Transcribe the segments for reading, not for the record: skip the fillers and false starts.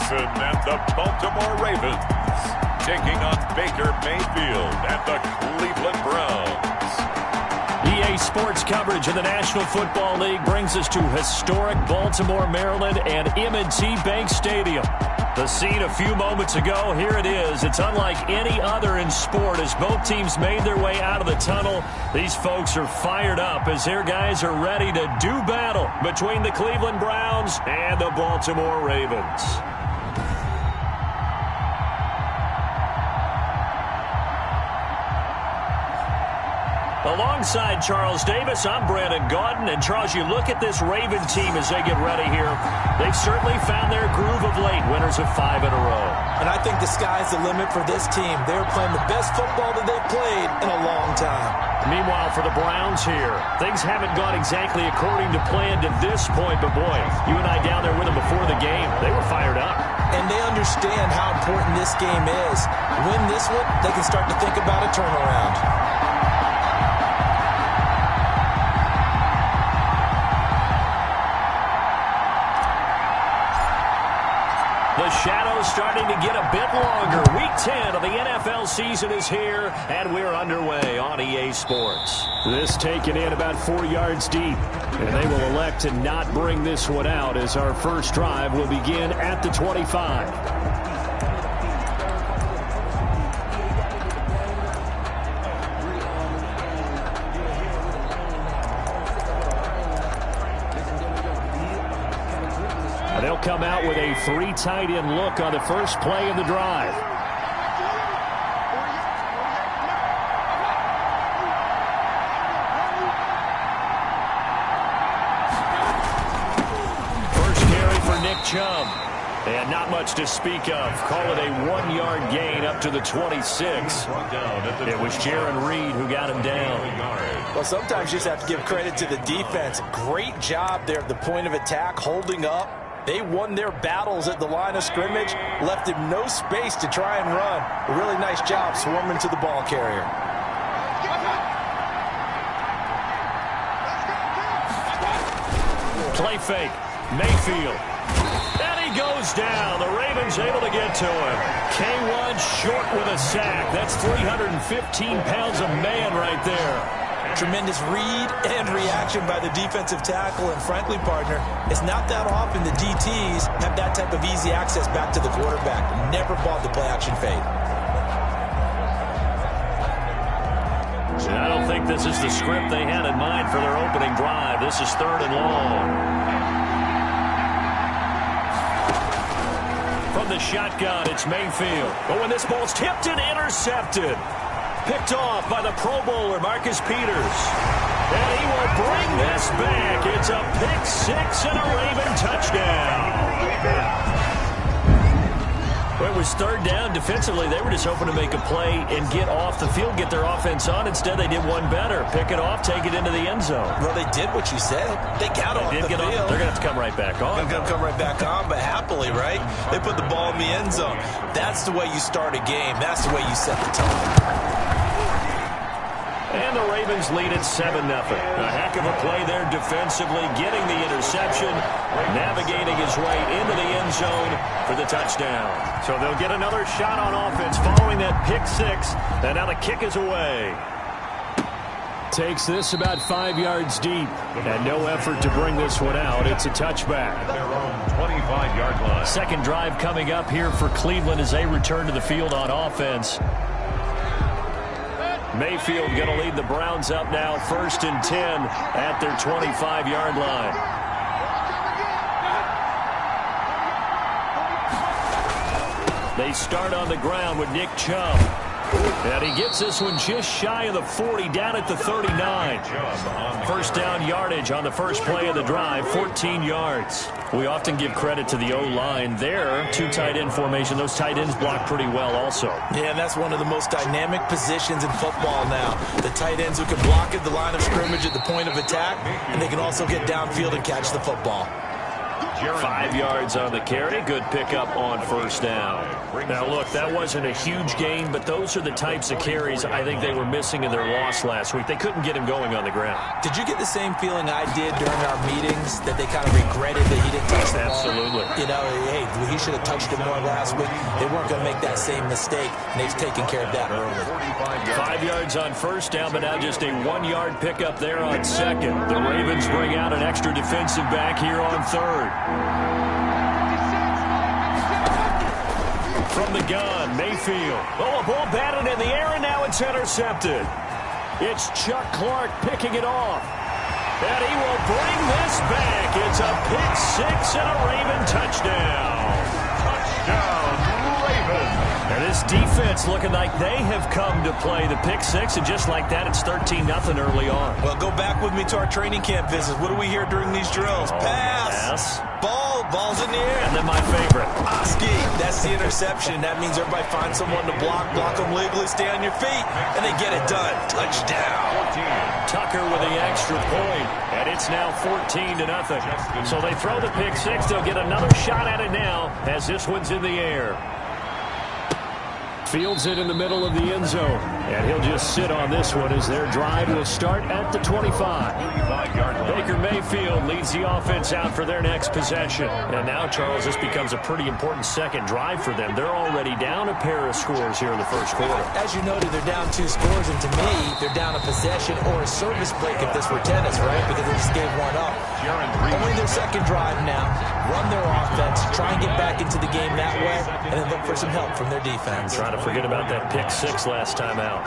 Jackson and the Baltimore Ravens taking on Baker Mayfield and the Cleveland Browns. EA Sports coverage of the National Football League brings us to historic Baltimore, Maryland, and M&T Bank Stadium. The scene a few moments ago, here it is. It's unlike any other in sport as both teams made their way out of the tunnel. These folks are fired up as their guys are ready to do battle between the Cleveland Browns and the Baltimore Ravens. Alongside Charles Davis, I'm Brandon Gaudin. And, Charles, you look at this Raven team as they get ready here. They've certainly found their groove of late, winners of 5 in a row. And I think the sky's the limit for this team. They're playing the best football that they've played in a long time. Meanwhile, for the Browns here, things haven't gone exactly according to plan to this point. But, boy, you and I down there with them before the game, they were fired up. And they understand how important this game is. Win this one, they can start to think about a turnaround. The shadow's starting to get a bit longer. Week 10 of the NFL season is here, and we're underway on EA Sports. This taken in about 4 yards deep, and they will elect to not bring this one out as our first drive will begin at the 25. They'll come out with a 3 tight end look on the first play of the drive. First carry for Nick Chubb. And not much to speak of. Call it a 1-yard gain up to the 26. It was Jaron Reed who got him down. Well, sometimes you just have to give credit to the defense. Great job there at the point of attack, holding up. They won their battles at the line of scrimmage, left him no space to try and run. A really nice job swarming to the ball carrier. Play fake. Mayfield. And he goes down. The Ravens able to get to him. K1 short with a sack. That's 315 pounds of man right there. Tremendous read and reaction by the defensive tackle. And frankly, partner, it's not that often the DTs have that type of easy access back to the quarterback. Never bought the play-action fade. I don't think this is the script they had in mind for their opening drive. This is 3rd and long. From the shotgun, it's Mayfield. But when this ball's tipped and intercepted. Picked off by the Pro Bowler, Marcus Peters. And he will bring this back. It's a pick 6 and a Raven touchdown. Well, it was 3rd down. Defensively, they were just hoping to make a play and get off the field, get their offense on. Instead, they did one better. Pick it off, take it into the end zone. Well, they did what you said. They got off the field. They're going to have to come right back on. They're going to come right back on, but happily, right? They put the ball in the end zone. That's the way you start a game. That's the way you set the tone. And the Ravens lead at 7-0. A heck of a play there defensively, getting the interception, navigating his way into the end zone for the touchdown. So they'll get another shot on offense following that pick 6, and now the kick is away. Takes this about 5 yards deep, and no effort to bring this one out. It's a touchback. Their own 25-yard line. Second drive coming up here for Cleveland as they return to the field on offense. Mayfield going to lead the Browns up now, 1st and 10 at their 25-yard line. They start on the ground with Nick Chubb. And he gets this one just shy of the 40, down at the 39. First down yardage on the first play of the drive, 14 yards. We often give credit to the O-line there. 2 tight end formation. Those tight ends block pretty well also. Yeah, and that's one of the most dynamic positions in football now. The tight ends who can block at the line of scrimmage at the point of attack, and they can also get downfield and catch the football. 5 yards on the carry. Good pickup on first down. Now, look, that wasn't a huge gain, but those are the types of carries I think they were missing in their loss last week. They couldn't get him going on the ground. Did you get the same feeling I did during our meetings, that they kind of regretted that he didn't touch the ball? Absolutely. You know, hey, he should have touched it more last week. They weren't going to make that same mistake, and they've taken care of that early. 5 yards on first down, but now just a 1-yard pickup there on second. The Ravens bring out an extra defensive back here on third. From the gun, Mayfield. Oh, a ball batted in the air, and now it's intercepted. It's Chuck Clark picking it off. And he will bring this back. It's a pick-6 and a Raven touchdown. Touchdown, Ravens. And this defense looking like they have come to play the pick-6, and just like that, it's 13-0 early on. Well, go back with me to our training camp visits. What do we hear during these drills? Pass. Ball's in the air. And then my favorite. Oski, that's the interception. That means everybody finds someone to block them legally, stay on your feet, and they get it done. Touchdown. Tucker with the extra point, and it's now 14-0. So they throw the pick-6. They'll get another shot at it now as this one's in the air. Fields it in the middle of the end zone, and he'll just sit on this one as their drive will start at the 25. Baker Mayfield leads the offense out for their next possession. And now, Charles, this becomes a pretty important second drive for them. They're already down a pair of scores here in the first quarter. As you noted, they're down 2 scores, and to me, they're down a possession or a service break if this were tennis, right? Because they just gave one up. Only their second drive now. Run their offense, try and get back into the game that way, and then look for some help from their defense. Trying to forget about that pick-6 last time out.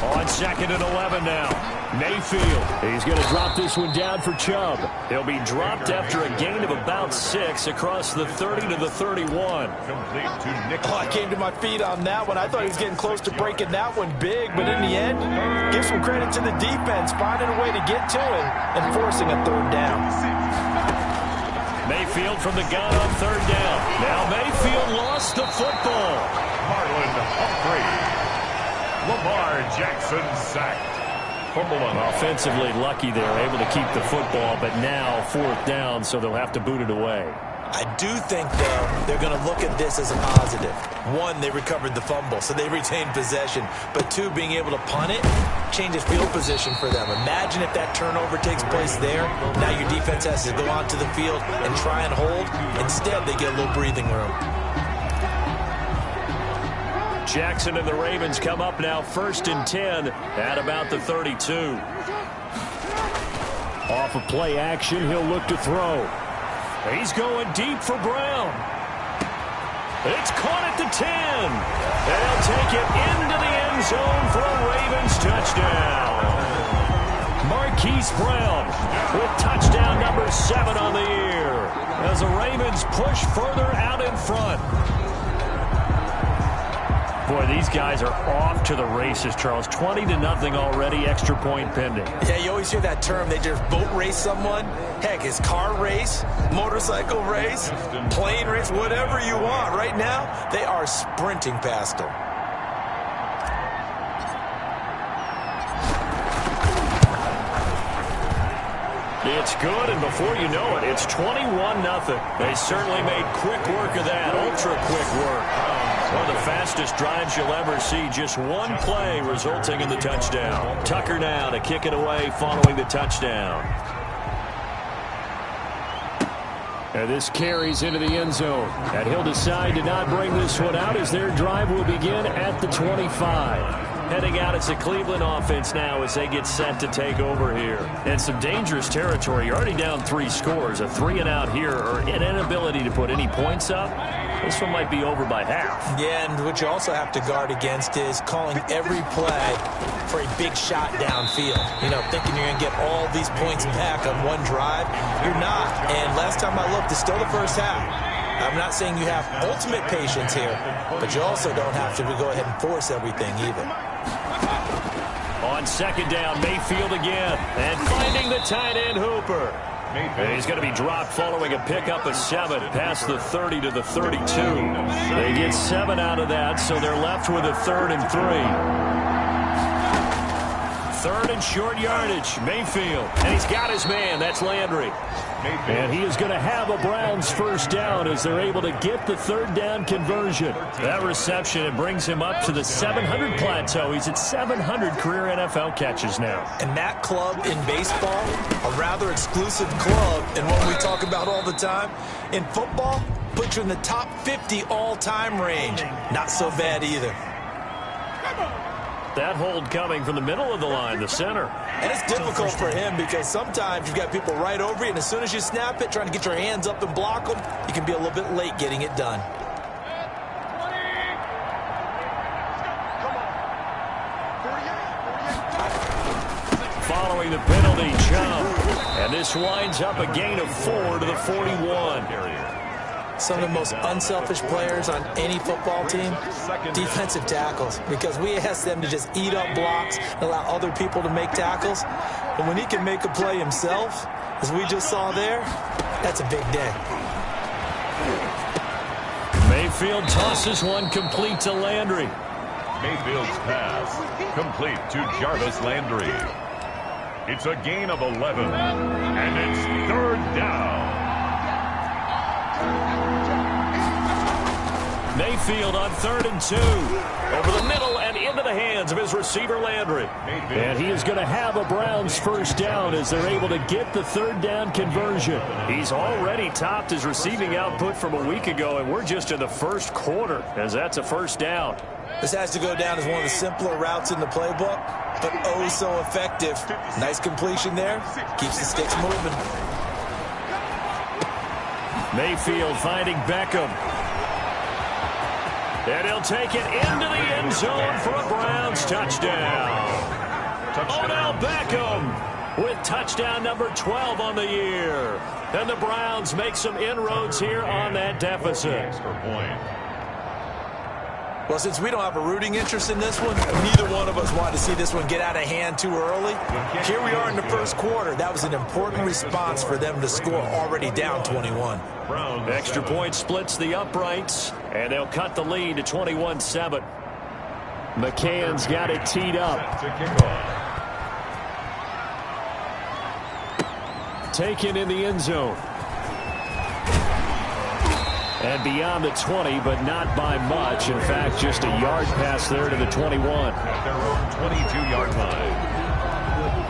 On 2nd and 11 now. Mayfield. He's going to drop this one down for Chubb. He'll be dropped after a gain of about 6 across the 30 to the 31. I came to my feet on that one. I thought he was getting close to breaking that one big, but in the end, give some credit to the defense, finding a way to get to it and forcing a third down. Mayfield from the gun on third down. Now Mayfield lost the football. Marlon Humphrey. Lamar Jackson sacked. Offensively lucky they're able to keep the football, but now 4th down, so they'll have to boot it away. I do think, though, they're going to look at this as a positive. 1, they recovered the fumble, so they retained possession. But 2, being able to punt it changes field position for them. Imagine if that turnover takes place there. Now your defense has to go onto the field and try and hold. Instead, they get a little breathing room. Jackson and the Ravens come up now 1st and 10 at about the 32. Off of play action, he'll look to throw. He's going deep for Brown. It's caught at the 10. They'll take it into the end zone for a Ravens touchdown. Marquise Brown with touchdown number 7 on the year as the Ravens push further out in front. Boy, these guys are off to the races, Charles. 20-0 already, extra point pending. Yeah, you always hear that term. They just boat race someone. Heck, it's car race, motorcycle race, plane race, whatever you want. Right now, they are sprinting past them. It's good, and before you know it, it's 21-0. They certainly made quick work of that, ultra-quick work. One of the fastest drives you'll ever see. Just one play resulting in the touchdown. Tucker now to kick it away following the touchdown. And this carries into the end zone. And he'll decide to not bring this one out as their drive will begin at the 25. Heading out, it's a Cleveland offense now as they get set to take over here. And some dangerous territory. You're already down 3 scores. A 3-and-out here, or an inability to put any points up. This one might be over by half. Yeah, and what you also have to guard against is calling every play for a big shot downfield. You know, thinking you're going to get all these points back on one drive. You're not. And last time I looked, it's still the first half. I'm not saying you have ultimate patience here, but you also don't have to go ahead and force everything either. On 2nd down, Mayfield again. And finding the tight end, Hooper. And he's going to be dropped following a pickup of 7 past the 30 to the 32. They get 7 out of that, so they're left with a 3rd and 3. 3rd and short yardage, Mayfield. And he's got his man. That's Landry. And he is going to have a Browns first down as they're able to get the third down conversion. That reception, it brings him up to the 700 plateau. He's at 700 career NFL catches now. And that club in baseball, a rather exclusive club, and one we talk about all the time. In football, put you in the top 50 all-time range. Not so bad either. That hold coming from the middle of the line, the center. And it's difficult for him because sometimes you've got people right over you, and as soon as you snap it, trying to get your hands up and block them, you can be a little bit late getting it done. Following the penalty, jump. And this winds up a gain of 4 to the 41. Some of the most unselfish players on any football team, defensive tackles, because we ask them to just eat up blocks and allow other people to make tackles. But when he can make a play himself, as we just saw there, that's a big day. Mayfield tosses one complete to Landry. Mayfield's pass complete to Jarvis Landry. It's a gain of 11, and it's third down. Mayfield on 3rd and 2. Over the middle and into the hands of his receiver, Landry. And he is going to have a Browns first down as they're able to get the third down conversion. He's already topped his receiving output from a week ago, and we're just in the first quarter as that's a first down. This has to go down as one of the simpler routes in the playbook, but oh so effective. Nice completion there. Keeps the sticks moving. Mayfield finding Beckham. And he'll take it into the end zone for a Browns touchdown. Odell Beckham with touchdown number 12 on the year. And the Browns make some inroads here on that deficit. Well, since we don't have a rooting interest in this one, neither one of us wanted to see this one get out of hand too early. Here we are in the first quarter. That was an important response for them to score, already down 21. Extra point splits the uprights, and they'll cut the lead to 21-7. McCann's got it teed up. Taken in the end zone. And beyond the 20, but not by much. In fact, just a yard pass there to the 21. At their own 22-yard line.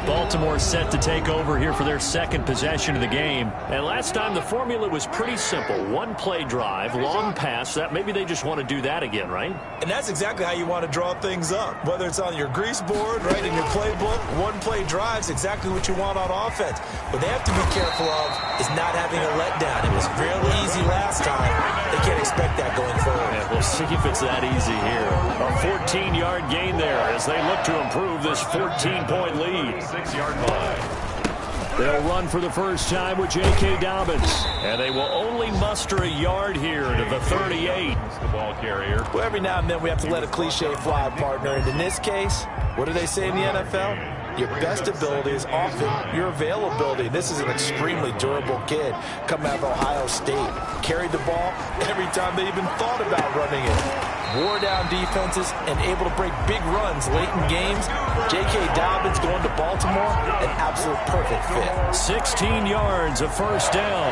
Baltimore set to take over here for their second possession of the game. And last time the formula was pretty simple. One play drive, long pass. That maybe they just want to do that again, right? And that's exactly how you want to draw things up. Whether it's on your grease board, right, in your playbook, one play drive's exactly what you want on offense. What they have to be careful of is not having a letdown. It was fairly easy last time. They can't expect that going forward. Yeah, we'll see if it's that easy here. A 14-yard gain there as they look to improve this 14-point lead. 6-yard line. They'll run for the first time with J.K. Dobbins. And they will only muster a yard here to the 38. The ball carrier. Well, every now and then we have to let a cliche fly, partner. And in this case, what do they say in the NFL? Your best ability is often your availability. This is an extremely durable kid coming out of Ohio State. Carried the ball every time they even thought about running it. Wore down defenses and able to break big runs late in games. J.K. Dobbins going to Baltimore, an absolute perfect fit. 16 yards, a first down.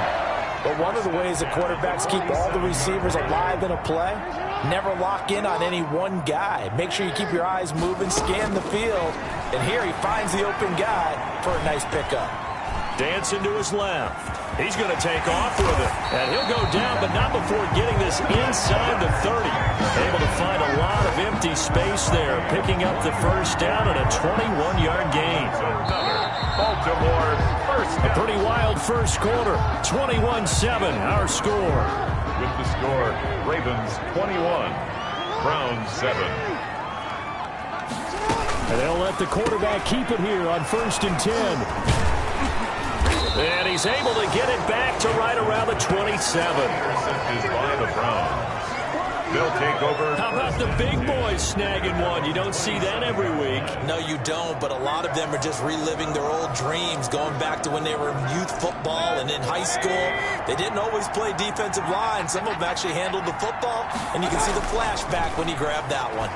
But one of the ways that quarterbacks keep all the receivers alive in a play, never lock in on any one guy. Make sure you keep your eyes moving, scan the field. And here he finds the open guy for a nice pickup. Dancing to his left. He's going to take off with it. And he'll go down, but not before getting this inside the 30. Able to find a lot of empty space there, picking up the first down and a 21-yard gain. Baltimore first down. A pretty wild first quarter. 21-7, our score. With the score, Ravens 21, Browns 7. And they'll let the quarterback keep it here on 1st and 10. And he's able to get it back to right around the 27. Intercepted by the Browns. They'll take over. How about the big boys snagging one? You don't see that every week. No, you don't, but a lot of them are just reliving their old dreams, going back to when they were in youth football and in high school. They didn't always play defensive line. Some of them actually handled the football, and you can see the flashback when he grabbed that one.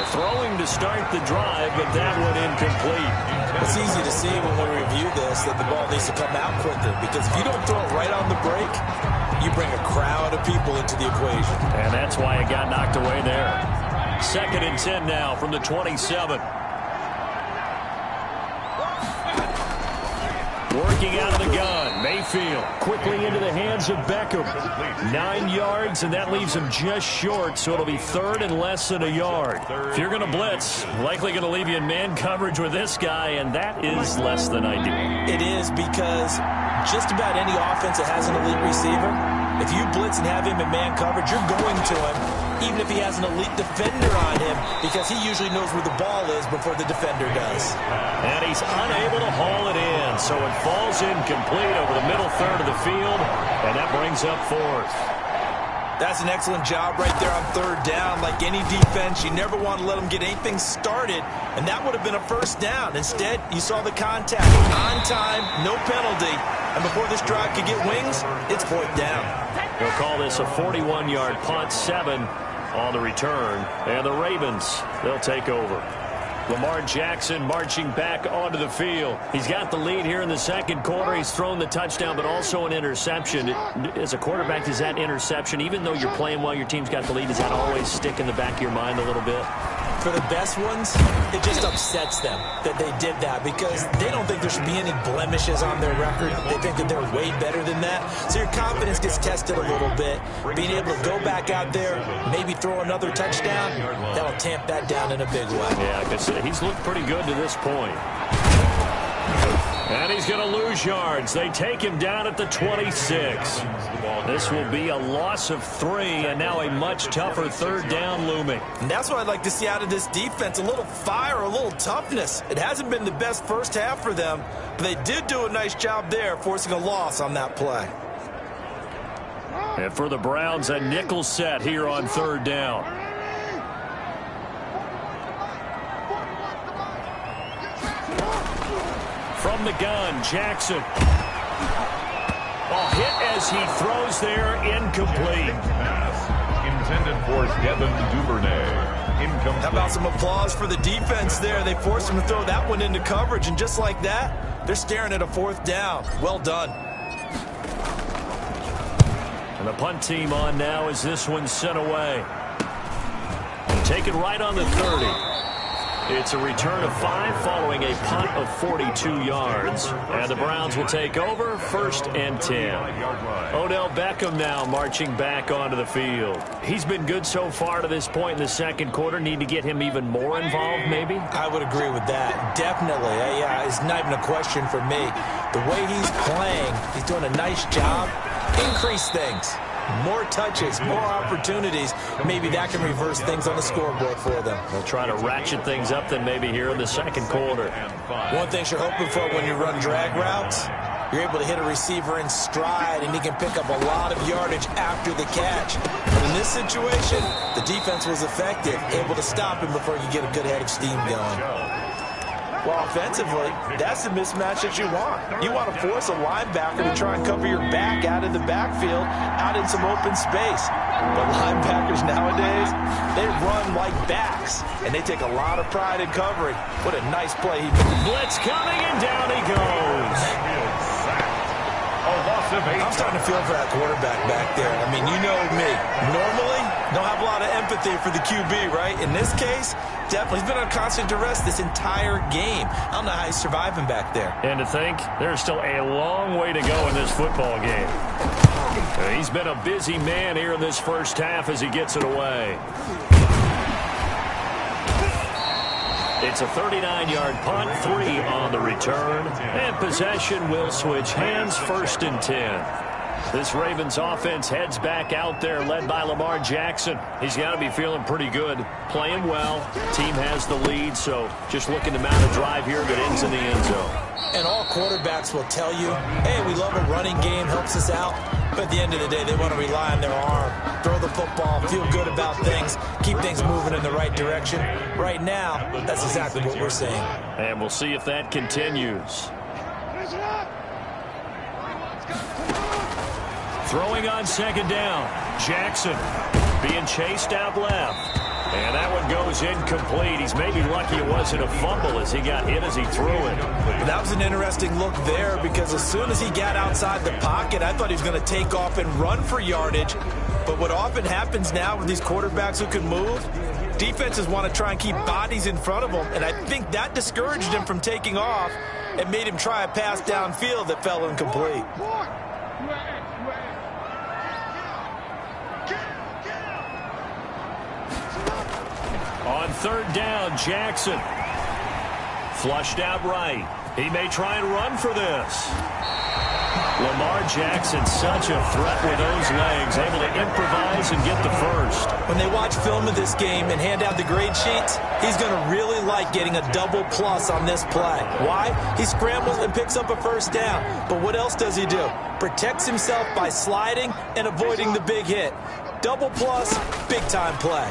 A throwing to start the drive, but that one incomplete. It's easy to see when we review this that the ball needs to come out quicker, because if you don't throw it right on the break, you bring a crowd of people into the equation. And that's why it got knocked away there. 2nd and 10 now from the 27. Working out of the gun, Mayfield quickly into the hands of Beckham. 9 yards, and that leaves him just short, so it'll be 3rd and less than a yard. If you're going to blitz, likely going to leave you in man coverage with this guy, and that is less than ideal. It is, because just about any offense that has an elite receiver, if you blitz and have him in man coverage, you're going to him, even if he has an elite defender on him, because he usually knows where the ball is before the defender does. And he's unable to haul it in, so it falls incomplete over the middle third of the field, and that brings up 4th. That's an excellent job right there on 3rd down. Like any defense, you never want to let them get anything started, and that would have been a 1st down. Instead, you saw the contact on time, no penalty, and before this drive could get wings, it's 4th down. They'll call this a 41-yard punt, 7 on the return, and the Ravens, they'll take over. Lamar Jackson marching back onto the field. He's got the lead here in the 2nd quarter. He's thrown the touchdown, but also an interception. As a quarterback, does that interception, even though you're playing well, your team's got the lead, does that always stick in the back of your mind a little bit? For the best ones, it just upsets them that they did that, because they don't think there should be any blemishes on their record. They think that they're way better than that. So your confidence gets tested a little bit. Being able to go back out there, maybe throw another touchdown, that'll tamp that down in a big way. Yeah, because he's looked pretty good to this point. And he's going to lose yards. They take him down at the 26. This will be a loss of 3, and now a much tougher 3rd down looming. And that's what I'd like to see out of this defense, a little fire, a little toughness. It hasn't been the best first half for them, but they did do a nice job there, forcing a loss on that play. And for the Browns, a nickel set here on 3rd down. From the gun, Jackson. A hit as he throws there, incomplete. Intended for Devin Duvernay. Incomplete. How about some applause for the defense there? They forced him to throw that one into coverage, and just like that, they're staring at a 4th down. Well done. And the punt team on now as this one's sent away. And taken right on the 30. It's a return of 5 following a punt of 42 yards. And the Browns will take over, 1st and 10. Odell Beckham now marching back onto the field. He's been good so far to this point in the 2nd quarter. Need to get him even more involved, maybe? I would agree with that. Definitely. Yeah, it's not even a question for me. The way he's playing, he's doing a nice job. Increase things. More touches, more opportunities. Maybe that can reverse things on the scoreboard for them. They'll try to ratchet things up then maybe here in the 2nd quarter. One thing you're hoping for when you run drag routes, you're able to hit a receiver in stride, and he can pick up a lot of yardage after the catch. But in this situation, the defense was effective, able to stop him before you get a good head of steam going. Well, offensively, that's the mismatch that you want. You want to force a linebacker to try and cover your back out of the backfield, out in some open space. But linebackers nowadays, they run like backs, and they take a lot of pride in covering. What a nice play he made. Blitz coming, and down he goes. I'm starting to feel for that quarterback back there. I mean, you know me. Normally, don't have a lot of empathy for the QB, right? In this case, definitely. He's been on constant duress this entire game. I don't know how he's surviving back there. And to think, there's still a long way to go in this football game. He's been a busy man here in this first half as he gets it away. It's a 39-yard punt, 3 on the return, and possession will switch hands, 1st and 10. This Ravens offense heads back out there, led by Lamar Jackson. He's got to be feeling pretty good, playing well. Team has the lead, so just looking to mount a drive here that ends in the end zone. And all quarterbacks will tell you, hey, we love a running game, helps us out. But at the end of the day, they want to rely on their arm, throw the football, feel good about things, keep things moving in the right direction. Right now, that's exactly what we're seeing. And we'll see if that continues. Throwing on 2nd down. Jackson being chased out left. And that one goes incomplete. He's maybe lucky it wasn't a fumble as he got hit as he threw it. That was an interesting look there because as soon as he got outside the pocket, I thought he was going to take off and run for yardage. But what often happens now with these quarterbacks who can move, defenses want to try and keep bodies in front of them, and I think that discouraged him from taking off and made him try a pass downfield that fell incomplete. On third down, Jackson. Flushed out right. He may try and run for this. Lamar Jackson, such a threat with those legs, able to improvise and get the first. When they watch film of this game and hand out the grade sheets, he's going to really like getting a double plus on this play. Why? He scrambles and picks up a first down. But what else does he do? Protects himself by sliding and avoiding the big hit. Double plus, big time play.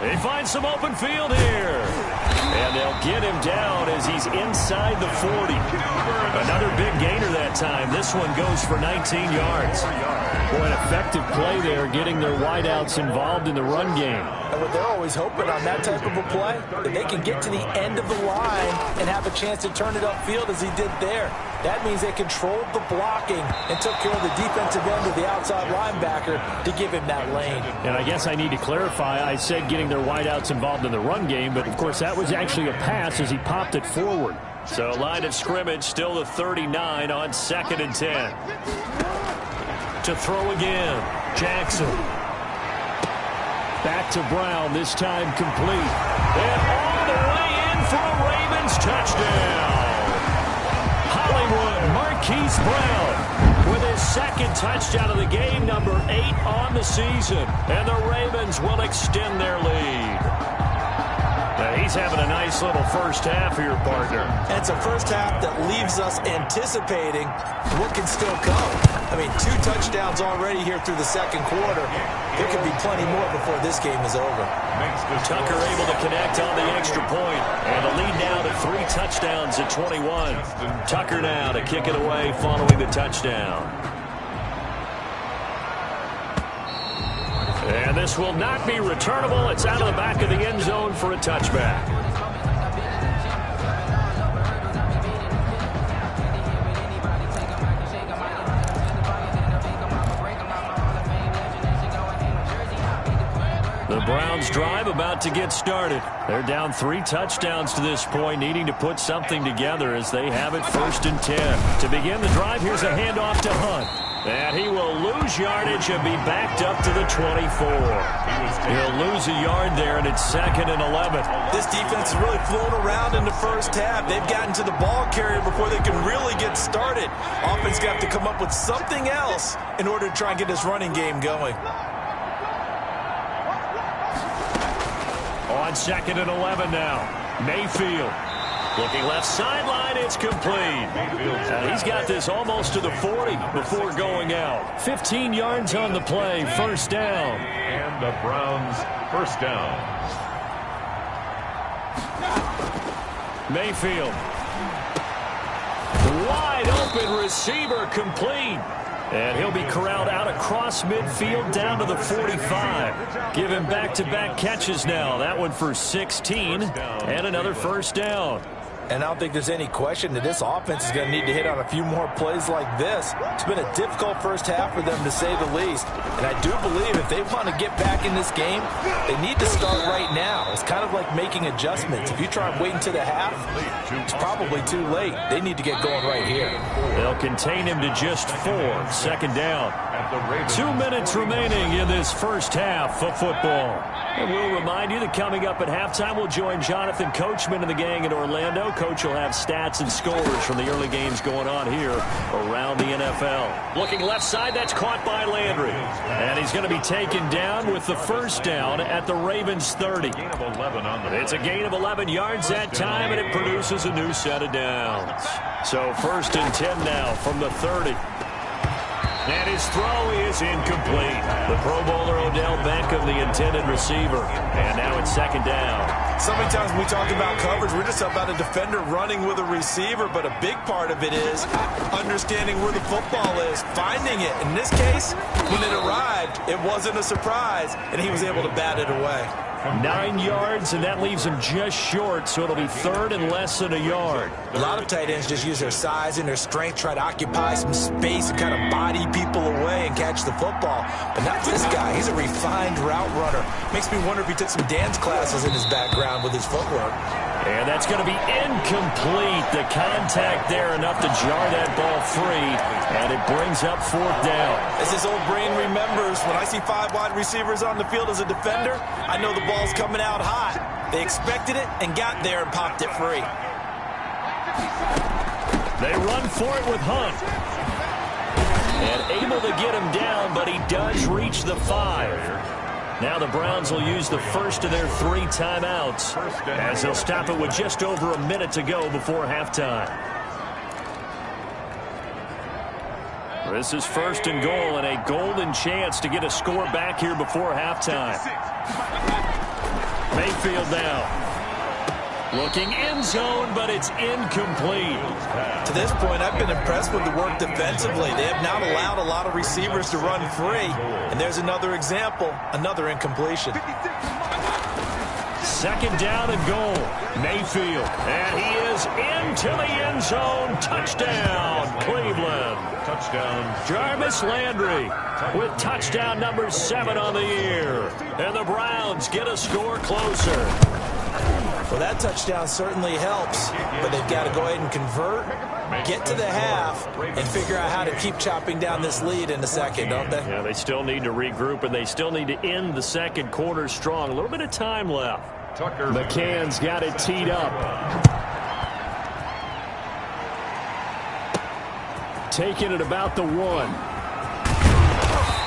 He finds some open field here. And they'll get him down as he's inside the 40. Another big gainer that time. This one goes for 19 yards. Boy, an effective play there, getting their wideouts involved in the run game. And what they're always hoping on that type of a play, that they can get to the end of the line and have a chance to turn it upfield as he did there. That means they controlled the blocking and took care of the defensive end of the outside linebacker to give him that lane. And I guess I need to clarify, I said getting their wideouts involved in the run game, but of course that was actually a pass as he popped it forward. So line of scrimmage still the 39 on 2nd and 10. To throw again, Jackson. Back to Brown, this time complete. And all the way in for a Ravens touchdown. Hollywood Marquise Brown with his second touchdown of the game, number 8 on the season. And the Ravens will extend their lead. Now he's having a nice little first half here, partner. And it's a first half that leaves us anticipating what can still come. I mean, 2 touchdowns already here through the second quarter. There could be plenty more before this game is over. Tucker able to connect on the extra point. And the lead now to 3 touchdowns at 21. Tucker now to kick it away following the touchdown. And this will not be returnable. It's out of the back of the end zone for a touchback. The Browns drive about to get started. They're down 3 touchdowns to this point, needing to put something together as they have it 1st and 10. To begin the drive, here's a handoff to Hunt. And he will lose yardage and be backed up to the 24. He'll lose a yard there, and it's 2nd and 11. This defense is really flown around in the first half. They've gotten to the ball carrier before they can really get started. Offense got to come up with something else in order to try and get this running game going. On 2nd and 11 now, Mayfield. Looking left sideline, it's complete. And he's got this almost to the 40 before going out. 15 yards on the play, first down. And the Browns first down. Mayfield. Wide open receiver complete. And he'll be corralled out across midfield down to the 45. Give him back-to-back catches now. That one for 16 and another first down. And I don't think there's any question that this offense is going to need to hit on a few more plays like this. It's been a difficult first half for them, to say the least. And I do believe if they want to get back in this game, they need to start right now. It's kind of like making adjustments. If you try and wait until the half, it's probably too late. They need to get going right here. They'll contain him to just 4. 2nd down. 2 minutes remaining in this first half of football. And we'll remind you that coming up at halftime, we'll join Jonathan Coachman and the gang in Orlando. Coach will have stats and scores from the early games going on here around the NFL. Looking left side, that's caught by Landry. And he's going to be taken down with the first down at the Ravens 30. It's a gain of 11 yards that time, and it produces a new set of downs. So 1st and 10 now from the 30. And his throw is incomplete. The Pro Bowler Odell Beckham, the intended receiver. And now it's 2nd down. So many times when we talk about coverage, we're just about a defender running with a receiver, but a big part of it is understanding where the football is, finding it. In this case, when it arrived, it wasn't a surprise, and he was able to bat it away. 9 yards, and that leaves him just short, so it'll be third and less than a yard. A lot of tight ends just use their size and their strength, try to occupy some space and kind of body people away and catch the football. But not this guy. He's a refined route runner. Makes me wonder if he took some dance classes in his background with his footwork. And that's going to be incomplete. The contact there enough to jar that ball free, and it brings up fourth down. As his old brain remembers, when I see 5 wide receivers on the field as a defender, I know the ball's coming out hot. They expected it and got there and popped it free. They run for it with Hunt. And able to get him down, but he does reach the 5. Now the Browns will use the first of their 3 timeouts as they'll stop it with just over a minute to go before halftime. This is first and goal and a golden chance to get a score back here before halftime. Mayfield now. Looking end zone, but it's incomplete. To this point, I've been impressed with the work defensively. They have not allowed a lot of receivers to run free. And there's another example, another incompletion. Second down and goal. Mayfield. And he is into the end zone. Touchdown, Cleveland. Touchdown. Jarvis Landry with touchdown number 7 on the year. And the Browns get a score closer. Well, that touchdown certainly helps, but they've got to go ahead and convert, get to the half, and figure out how to keep chopping down this lead in the second, don't they? Yeah, they still need to regroup, and they still need to end the second quarter strong. A little bit of time left. McCann's got it teed up. Taking it about the 1.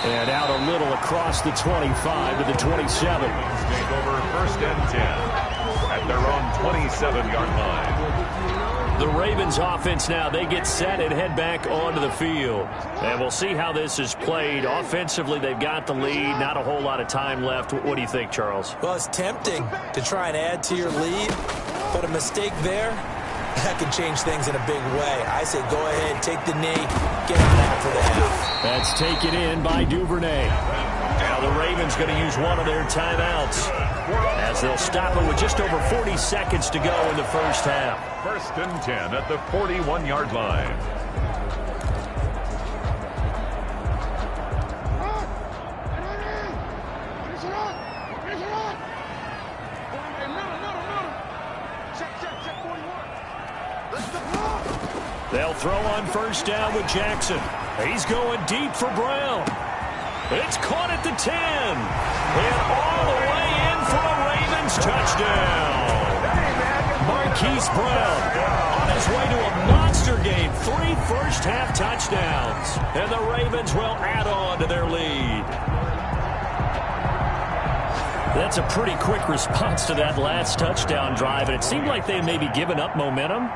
And out a little across the 25 to the 27. Take over first and 10. At their own 27-yard line. The Ravens offense now, they get set and head back onto the field. And we'll see how this is played. Offensively, they've got the lead. Not a whole lot of time left. What do you think, Charles? Well, it's tempting to try and add to your lead, but a mistake there, that can change things in a big way. I say go ahead, take the knee, get them back for the half. That's taken in by Duvernay. Now the Ravens going to use one of their timeouts as they'll stop it with just over 40 seconds to go in the first half. First and 10 at the 41-yard line. They'll throw on first down with Jackson. He's going deep for Brown. It's caught at the 10. And all the way in for a Ravens touchdown. Marquise Brown on his way to a monster game. 3 first-half touchdowns. And the Ravens will add on to their lead. That's a pretty quick response to that last touchdown drive, and it seemed like they may be giving up momentum.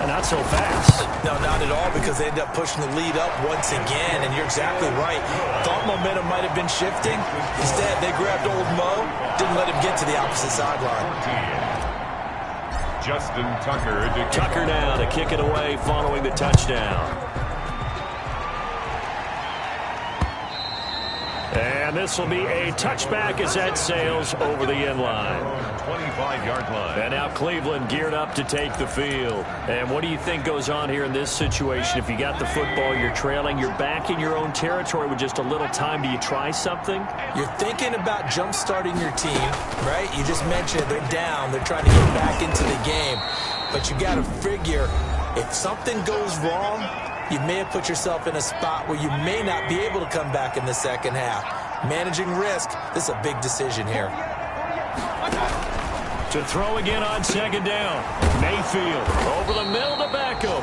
Not so fast. No, not at all, because they end up pushing the lead up once again, and you're exactly right. Thought momentum might have been shifting. Instead, they grabbed old Mo, didn't let him get to the opposite sideline. Justin Tucker. Tucker now to kick it away following the touchdown. And this will be a touchback as that sails over the end line. 25-yard line. And now Cleveland geared up to take the field. And what do you think goes on here in this situation? If you got the football, you're trailing, you're back in your own territory with just a little time. Do you try something? You're thinking about jump-starting your team, right? You just mentioned they're down. They're trying to get back into the game. But you got to figure, if something goes wrong, you may have put yourself in a spot where you may not be able to come back in the second half. Managing risk, this is a big decision here. To throw again on second down. Mayfield over the middle to Beckham.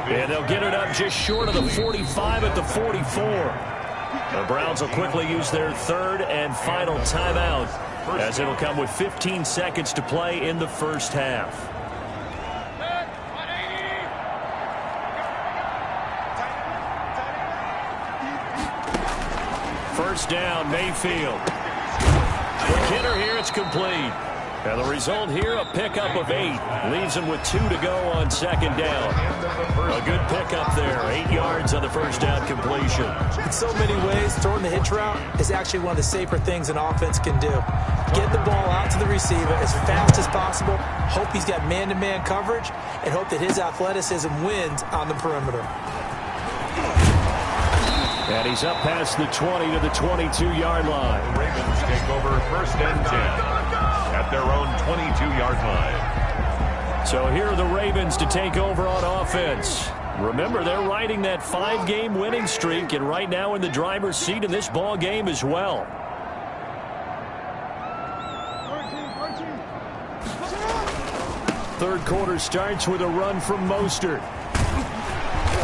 And they'll get it up just short of the 45 at the 44. The Browns will quickly use their third and final timeout as it'll come with 15 seconds to play in the first half. First down, Mayfield. The hitter here, it's complete. And the result here, a pickup of 8. Leaves him with 2 to go on second down. A good pickup there. 8 yards on the first down completion. In so many ways, throwing the hitch route is actually one of the safer things an offense can do. Get the ball out to the receiver as fast as possible, hope he's got man-to-man coverage, and hope that his athleticism wins on the perimeter. And he's up past the 20 to the 22-yard line. The Ravens take over 1st and 10 at their own 22-yard line. So here are the Ravens to take over on offense. Remember, they're riding that 5-game winning streak, and right now in the driver's seat in this ball game as well. Third quarter starts with a run from Mostert.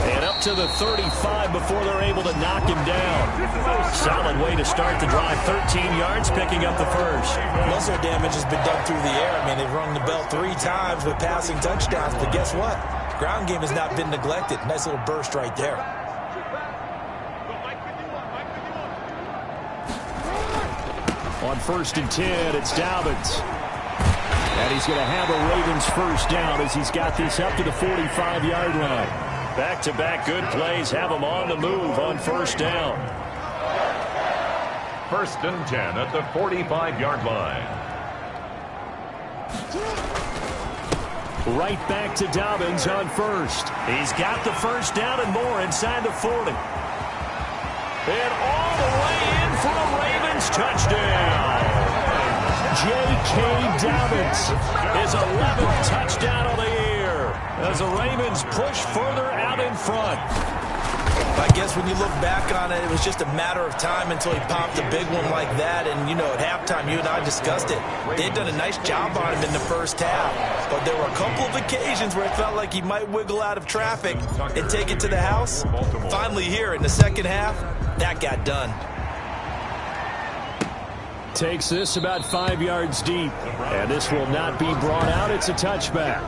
And up to the 35 before they're able to knock him down. Solid way to start the drive. 13 yards, picking up the first. Muscle damage has been done through the air. I mean, they've rung the bell 3 times with passing touchdowns. But guess what? Ground game has not been neglected. Nice little burst right there. On 1st and 10, it's Dobbins. And he's going to have a Ravens first down as he's got this up to the 45-yard line. Back-to-back good plays have him on the move on first down. 1st and 10 at the 45-yard line. Right back to Dobbins on first. He's got the first down and more inside the 40. And all the way in for a Ravens touchdown. J.K. Dobbins, his 11th touchdown of the year, as the Ravens push further out in front. I guess when you look back on it, it was just a matter of time until he popped a big one like that. And, you know, at halftime, you and I discussed it. They'd done a nice job on him in the first half. But there were a couple of occasions where it felt like he might wiggle out of traffic and take it to the house. Finally here in the second half, that got done. Takes this about 5 yards deep. And this will not be brought out. It's a touchback.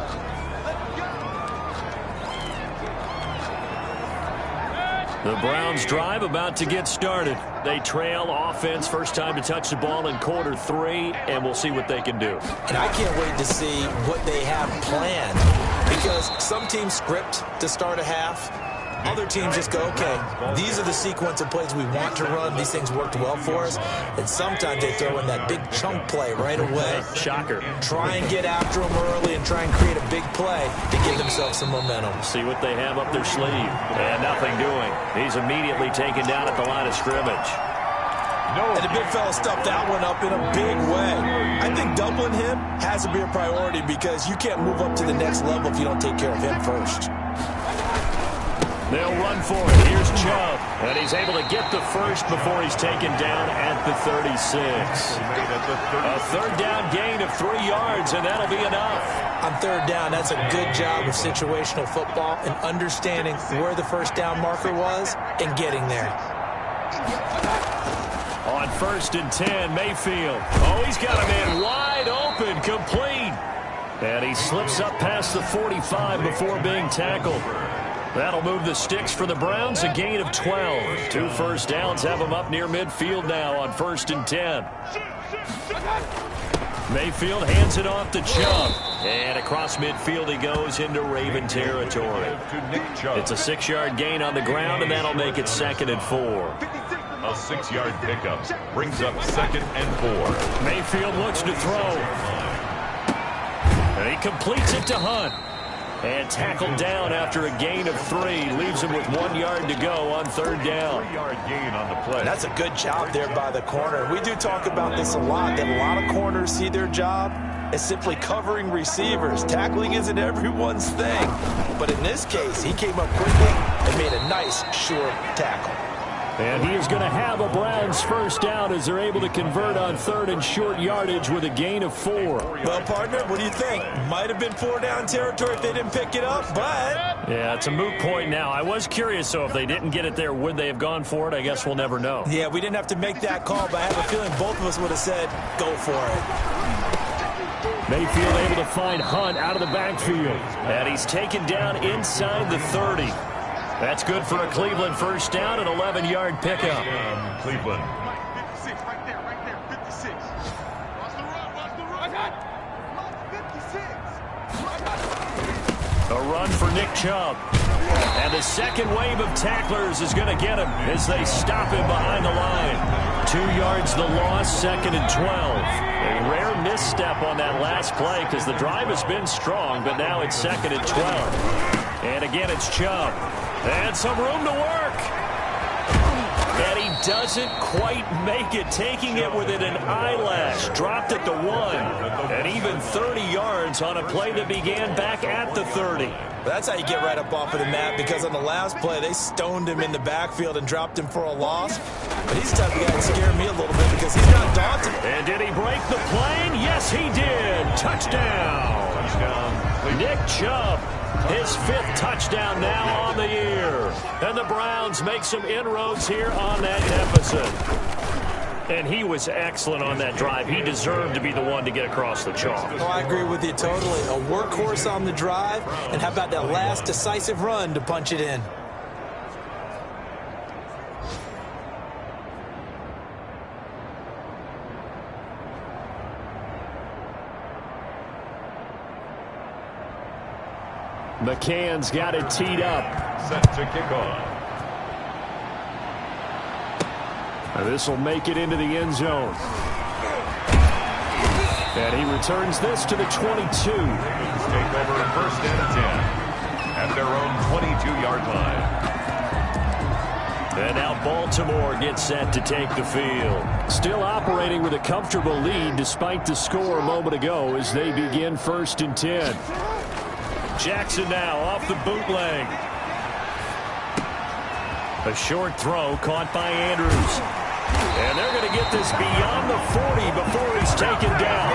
The Browns drive about to get started. They trail offense first time to touch the ball in quarter 3, and we'll see what they can do. And I can't wait to see what they have planned, because some teams script to start a half. Other teams just go, okay, these are the sequence of plays we want to run. These things worked well for us. And sometimes they throw in that big chunk play right away. Shocker. Try and get after them early and try and create a big play to give themselves some momentum. See what they have up their sleeve. And nothing doing. He's immediately taken down at the line of scrimmage. And the big fella stuffed that one up in a big way. I think doubling him has to be a priority, because you can't move up to the next level if you don't take care of him first. They'll run for it. Here's Chubb. And he's able to get the first before he's taken down at the 36. A third down gain of 3 yards, and that'll be enough. On third down, that's a good job of situational football and understanding where the first down marker was and getting there. On 1st and 10, Mayfield. Oh, he's got a man wide open, complete. And he slips up past the 45 before being tackled. That'll move the sticks for the Browns, a gain of 12. 2 first downs have them up near midfield now on 1st and 10. Mayfield hands it off to Chubb. And across midfield he goes into Raven territory. It's a 6-yard gain on the ground, and that'll make it 2nd and 4. A 6-yard pickup brings up 2nd and 4. Mayfield looks to throw. And he completes it to Hunt. And tackled down after a gain of 3. Leaves him with 1 yard to go on third down. 3-yard gain on the play. That's a good job there by the corner. We do talk about this a lot, that a lot of corners see their job as simply covering receivers. Tackling isn't everyone's thing. But in this case, he came up quickly and made a nice, sure tackle. And he is going to have a Browns first down as they're able to convert on third and short yardage with a gain of 4. Well, partner, what do you think? Might have been 4-down territory if they didn't pick it up, but... Yeah, it's a moot point now. I was curious, so if they didn't get it there, would they have gone for it? I guess we'll never know. Yeah, we didn't have to make that call, but I have a feeling both of us would have said, go for it. Mayfield able to find Hunt out of the backfield. And he's taken down inside the 30. That's good for a Cleveland first down, an 11-yard pickup. Cleveland. 56, right there, 56. Watch the run, watch the run. A run for Nick Chubb. And the second wave of tacklers is going to get him as they stop him behind the line. 2 yards the loss, 2nd and 12. A rare misstep on that last play because the drive has been strong, but now it's 2nd and 12. And again, it's Chubb. And some room to work. And he doesn't quite make it, taking it within an eyelash. Dropped at the 1. And even 30 yards on a play that began back at the 30. That's how you get right up off of the mat, because on the last play, they stoned him in the backfield and dropped him for a loss. But he's the type of guy that scared me a little bit because he's not daunted. And did he break the plane? Yes, he did. Touchdown. Nick Chubb, his 5th touchdown now on the year. And the Browns make some inroads here on that deficit. And he was excellent on that drive. He deserved to be the one to get across the chalk. Oh, I agree with you totally. A workhorse on the drive. And how about that last decisive run to punch it in? McCann's got it teed up. Set to kick off. This will make it into the end zone. And he returns this to the 22. Ravens take over 1st and 10 at their own 22-yard line. And now Baltimore gets set to take the field. Still operating with a comfortable lead despite the score a moment ago as they begin 1st and 10. Jackson now off the bootleg. A short throw caught by Andrews. And they're going to get this beyond the 40 before he's taken down.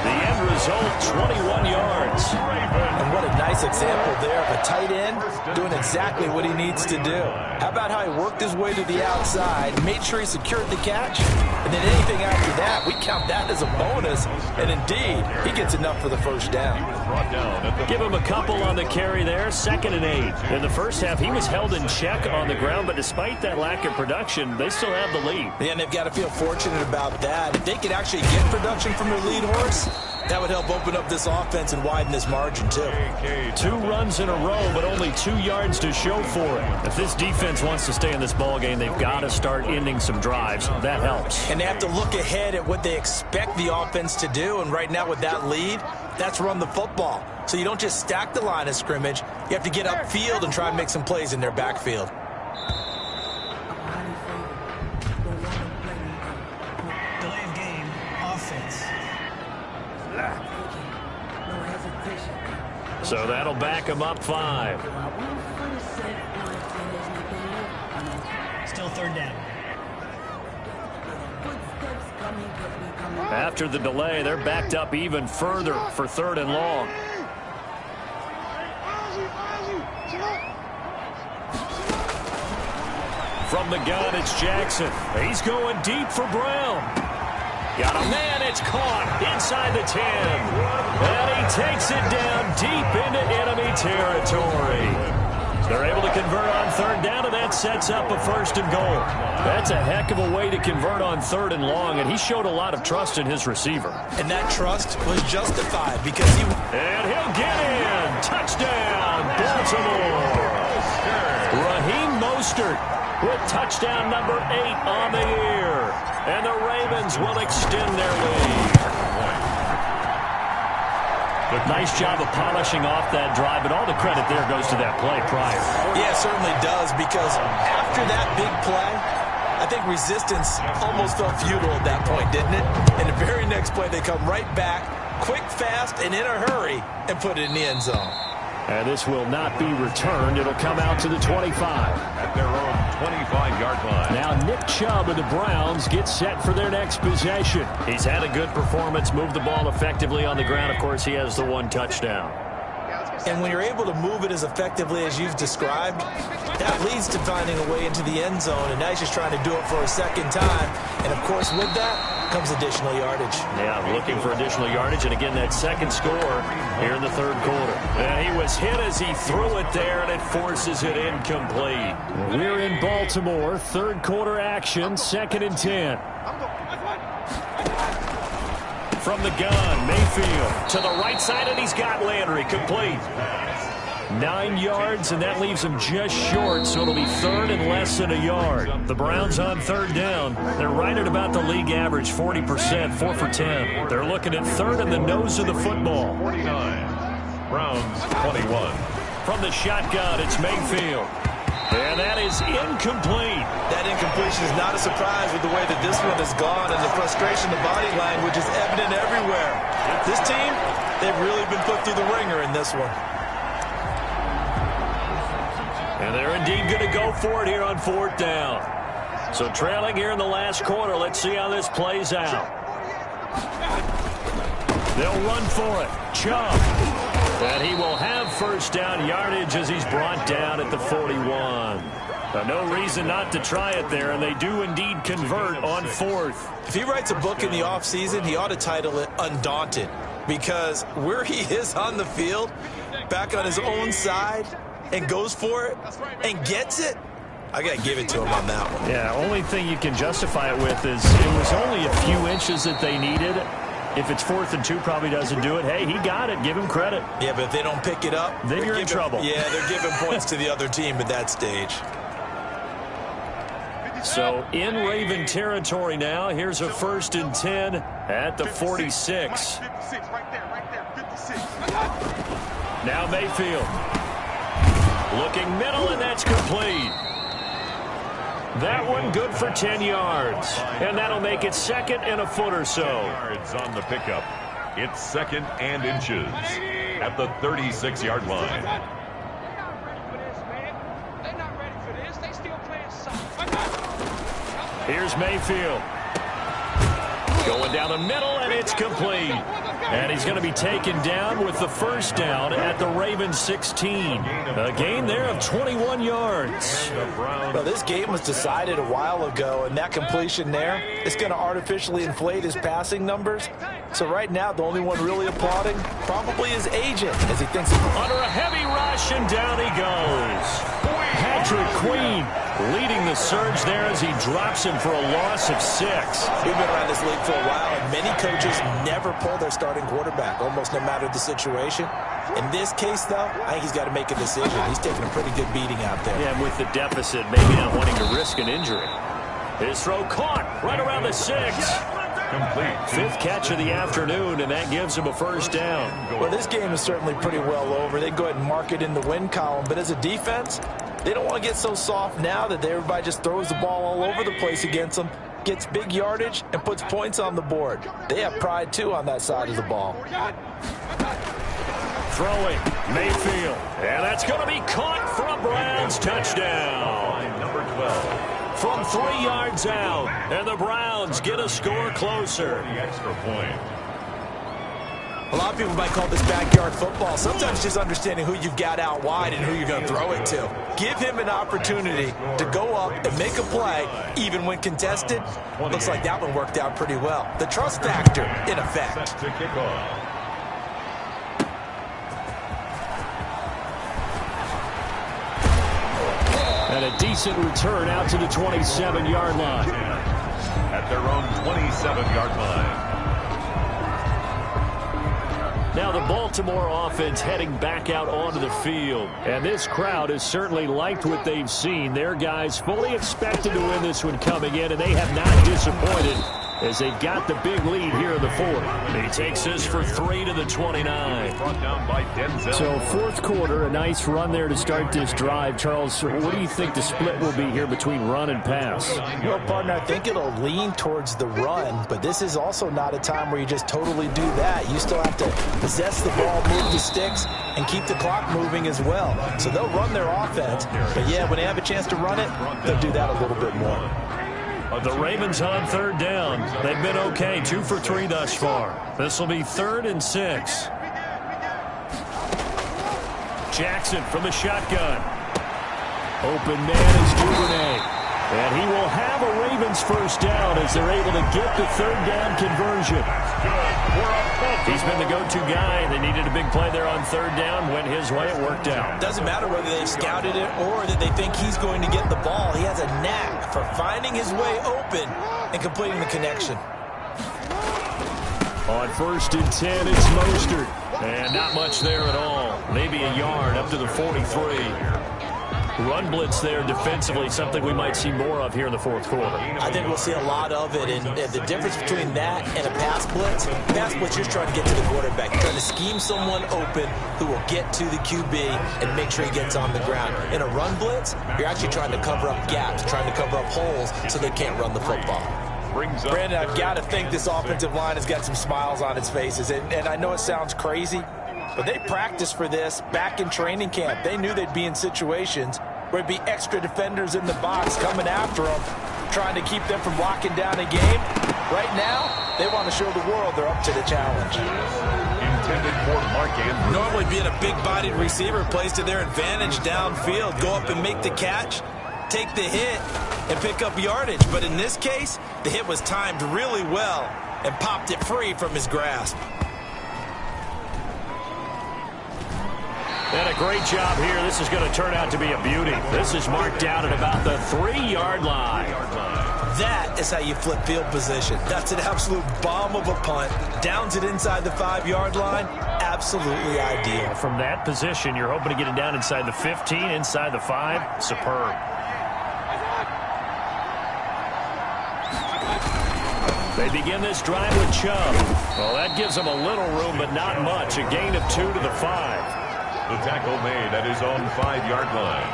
The end result, 21 yards. And what a nice example there of a tight end doing exactly what he needs to do. How about how he worked his way to the outside, made sure he secured the catch, and then anything after that, we count that as a bonus. And indeed, he gets enough for the 1st down. Give him a couple on the carry there, 2nd and 8. In the first half, he was held in check on the ground, but despite that lack of production, they still have the lead. And they've got to feel fortunate about that. If they could actually get production from their lead horse, that would help open up this offense and widen this margin, too. 2 runs in a row, but only 2 yards to show for it. If this defense wants to stay in this ballgame, they've got to start ending some drives. That helps. And they have to look ahead at what they expect the offense to do. And right now with that lead, that's run the football. So you don't just stack the line of scrimmage. You have to get upfield and try and make some plays in their backfield. Delay of game, offense. So that'll back him up 5. Still 3rd down. After the delay, they're backed up even further for 3rd and long. From the gun, it's Jackson. He's going deep for Brown. Got a man, it's caught inside the 10. And he takes it down deep into enemy territory. They're able to convert on 3rd down, and that sets up a 1st and goal. That's a heck of a way to convert on 3rd and long, and he showed a lot of trust in his receiver. And that trust was justified because he... And he'll get in. Touchdown, Baltimore. Raheem Mostert with touchdown number 8 on the year. And the Ravens will extend their lead. Nice job of polishing off that drive, but all the credit there goes to that play prior. Yeah, it certainly does, because after that big play, I think resistance almost felt futile at that point, didn't it? And the very next play, they come right back, quick, fast, and in a hurry, and put it in the end zone. And this will not be returned. It'll come out to the 25. At their own 25-yard line. Now Nick Chubb of the Browns gets set for their next possession. He's had a good performance, moved the ball effectively on the ground. Of course, he has the 1 touchdown. And when you're able to move it as effectively as you've described, that leads to finding a way into the end zone. And now he's just trying to do it for a 2nd time. And, of course, with that comes additional yardage. Yeah, looking for additional yardage. And, again, that 2nd score here in the 3rd quarter. And he was hit as he threw it there, and it forces it incomplete. We're in Baltimore. 3rd quarter action, 2nd and 10. from the gun. Mayfield to the right side, and he's got Landry complete. 9 yards, and that leaves him just short, so it'll be third and less than a yard. The Browns on third down. They're right at about the league average, 40%, 4 for 10. They're looking at third in the nose of the football. 49. Browns 21. From the shotgun, it's Mayfield. And that is incomplete. That incompletion is not a surprise with the way that this one has gone, and the frustration, the body language is evident everywhere. This team, they've really been put through the ringer in this one. And they're indeed going to go for it here on fourth down. So trailing here in the last quarter. Let's see how this plays out. They'll run for it. Chubb. And he will have first down yardage as he's brought down at the 41. No reason not to try it there, and they do indeed convert on fourth. If he writes a book in the offseason, he ought to title it Undaunted, because where he is on the field, back on his own side, and goes for it and gets it, I got to give it to him on that one. Yeah, only thing you can justify it with is it was only a few inches that they needed. If it's 4th and 2, probably doesn't do it. Hey, he got it. Give him credit. Yeah, but if they don't pick it up, then you're in trouble. Yeah, they're giving points to the other team at that stage. So in Raven territory now. Here's a 1st and 10 at the 46. Now Mayfield. Looking middle, and that's complete. That one good for 10 yards. And that'll make it 2nd and a foot or so. Yards on the pickup. It's 2nd and inches at the 36-yard line. Here's Mayfield. Going down the middle, and it's complete. And he's going to be taken down with the first down at the Ravens 16. A gain there of 21 yards. Well, this game was decided a while ago, and that completion there is going to artificially inflate his passing numbers. So right now, the only one really applauding probably his agent, as he thinks under a heavy rush, and down he goes. Patrick Queen leading the surge there as he drops him for a loss of 6. We've been around this league for a while, and many coaches never pull their starting quarterback, almost no matter the situation. In this case, though, I think he's got to make a decision. He's taking a pretty good beating out there. Yeah, and with the deficit, maybe not wanting to risk an injury. His throw caught right around the 6. Complete. 5th catch of the afternoon, and that gives him a first down. Well, this game is certainly pretty well over. They go ahead and mark it in the win column, but as a defense, they don't want to get so soft now that everybody just throws the ball all over the place against them, gets big yardage, and puts points on the board. They have pride, too, on that side of the ball. Throwing, Mayfield. And that's going to be caught for a Browns touchdown. Number 12. From 3 yards out. And the Browns get a score closer. The extra point. A lot of people might call this backyard football. Sometimes just understanding who you've got out wide and who you're going to throw it to. Give him an opportunity to go up and make a play, even when contested. Looks like that one worked out pretty well. The trust factor in effect. Set to kick off. And a decent return out to the 27-yard line. At their own 27-yard line. Now the Baltimore offense heading back out onto the field. And this crowd has certainly liked what they've seen. Their guys fully expected to win this one coming in, and they have not disappointed as they've got the big lead here in the 4th. He takes this for 3 to the 29. Brought down by Denzel. So 4th quarter, a nice run there to start this drive. Charles, what do you think the split will be here between run and pass? Well, partner, I think it'll lean towards the run, but this is also not a time where you just totally do that. You still have to possess the ball, move the sticks, and keep the clock moving as well. So they'll run their offense, but yeah, when they have a chance to run it, they'll do that a little bit more. The Ravens on third down. They've been okay, 2 for 3 thus far. This will be 3rd and 6. Jackson from the shotgun. Open man is Duvernay. And he will have a Ravens first down as they're able to get the 3rd down conversion. He's been the go-to guy. They needed a big play there on 3rd down. Went his way. It worked out. Doesn't matter whether they scouted it or that they think he's going to get the ball. He has a knack for finding his way open and completing the connection. On 1st and 10, it's Mostert. And not much there at all. Maybe a yard up to the 43. Run blitz there defensively, something we might see more of here in the fourth quarter. I think we'll see a lot of it, and the difference between that and a pass blitz, you're trying to get to the quarterback. You're trying to scheme someone open who will get to the QB and make sure he gets on the ground. In a run blitz, you're actually trying to cover up gaps, trying to cover up holes so they can't run the football. Brandon, I've got to think this offensive line has got some smiles on its faces, and I know it sounds crazy, but they practiced for this back in training camp. They knew they'd be in situations where it'd be extra defenders in the box coming after them, trying to keep them from locking down a game. Right now, they want to show the world they're up to the challenge. Intended for Mark Andrews. Normally being a big-bodied receiver plays to their advantage downfield. Go up and make the catch, take the hit, and pick up yardage. But in this case, the hit was timed really well and popped it free from his grasp. And a great job here. This is going to turn out to be a beauty. This is marked down at about the 3-yard line. That is how you flip field position. That's an absolute bomb of a punt. Downs it inside the 5-yard line. Absolutely ideal. From that position, you're hoping to get it down inside the 15, inside the 5. Superb. They begin this drive with Chubb. Well, that gives them a little room, but not much. A gain of 2 to the 5. The tackle made at his own 5-yard line.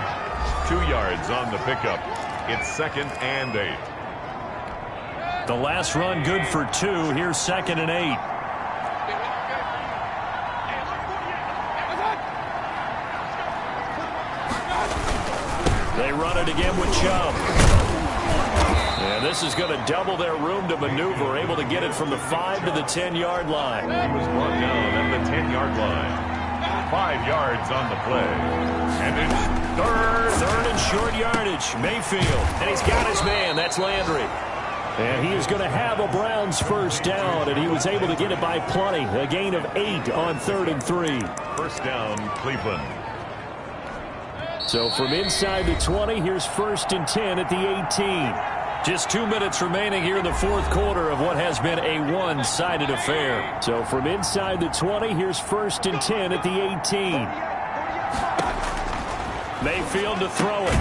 2 yards on the pickup. It's 2nd and 8. The last run good for 2. Here's 2nd and 8. They run it again with Chubb. And this is going to double their room to maneuver, able to get it from the 5 to the 10-yard line. He was brought down at the 10-yard line. 5 yards on the play. And it's third and short yardage. Mayfield. And he's got his man. That's Landry. And he is going to have a Browns first down, and he was able to get it by plenty. A gain of 8 on 3rd and 3. First down, Cleveland. So from inside the 20, here's 1st and 10 at the 18. Just 2 minutes remaining here in the fourth quarter of what has been a one-sided affair. So from inside the 20, here's 1st and 10 at the 18. Mayfield to throw it.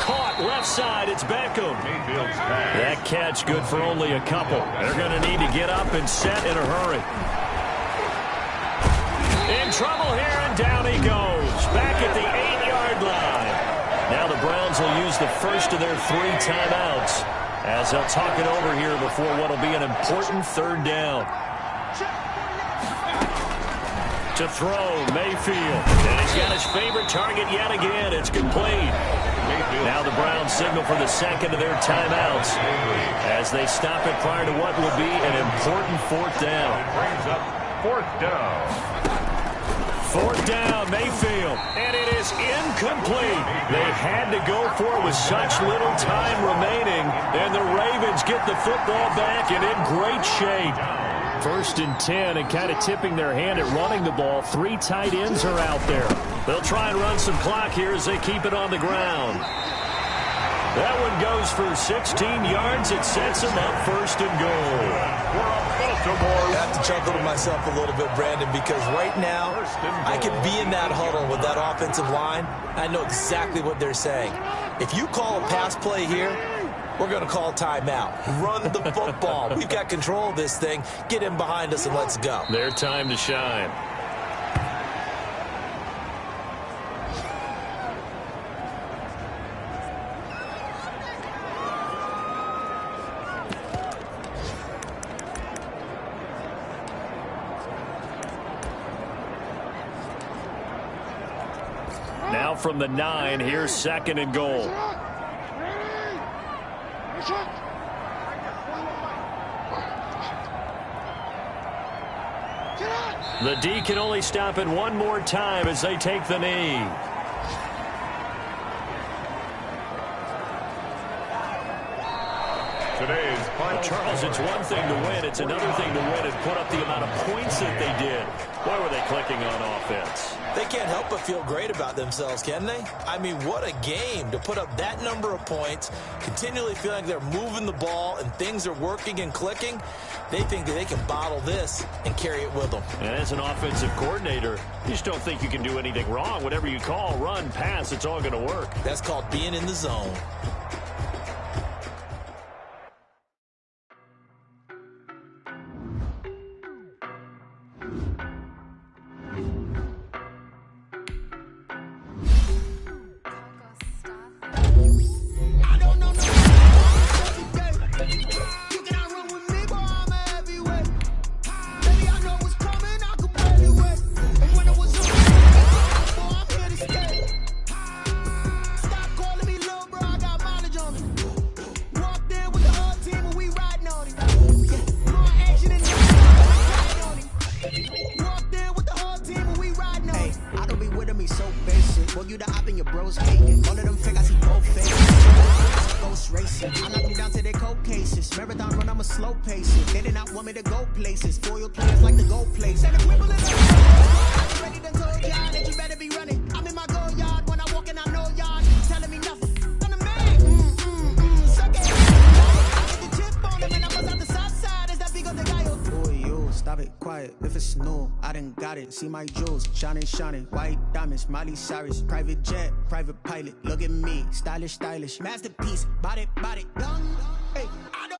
Caught left side. It's Beckham. Mayfield's pass. That catch good for only a couple. They're going to need to get up and set in a hurry. In trouble here, and down he goes. Back at the 8-yard line. Now the Browns will use the first of their 3 timeouts as they'll talk it over here before what will be an important 3rd down. To throw, Mayfield. And he's got his favorite target yet again. It's complete. Now the Browns signal for the 2nd of their timeouts as they stop it prior to what will be an important 4th down. Brings up 4th down. 4th down, Mayfield. And it is incomplete. They had to go for it with such little time remaining. And the Ravens get the football back and in great shape. 1st and 10, and kind of tipping their hand at running the ball. 3 tight ends are out there. They'll try and run some clock here as they keep it on the ground. That one goes for 16 yards. It sets them up 1st and goal. I have to chuckle to myself a little bit, Brandon, because right now I could be in that huddle with that offensive line. I know exactly what they're saying. If you call a pass play here, we're going to call timeout. Run the football. We've got control of this thing. Get in behind us and let's go. Their time to shine. Now from the 9, here's 2nd and goal. The D can only stop it one more time as they take the knee. Today's final. Charles, it's one thing to win. It's another thing to win and put up the amount of points that they did. Boy, were they clicking on offense. They can't help but feel great about themselves, can they? I mean, what a game to put up that number of points, continually feeling like they're moving the ball and things are working and clicking. They think that they can bottle this and carry it with them. And as an offensive coordinator, you just don't think you can do anything wrong. Whatever you call, run, pass, it's all going to work. That's called being in the zone. See my jewels, shining, white diamonds, Miley Cyrus, private jet, private pilot, look at me, stylish, masterpiece, body, young, hey, I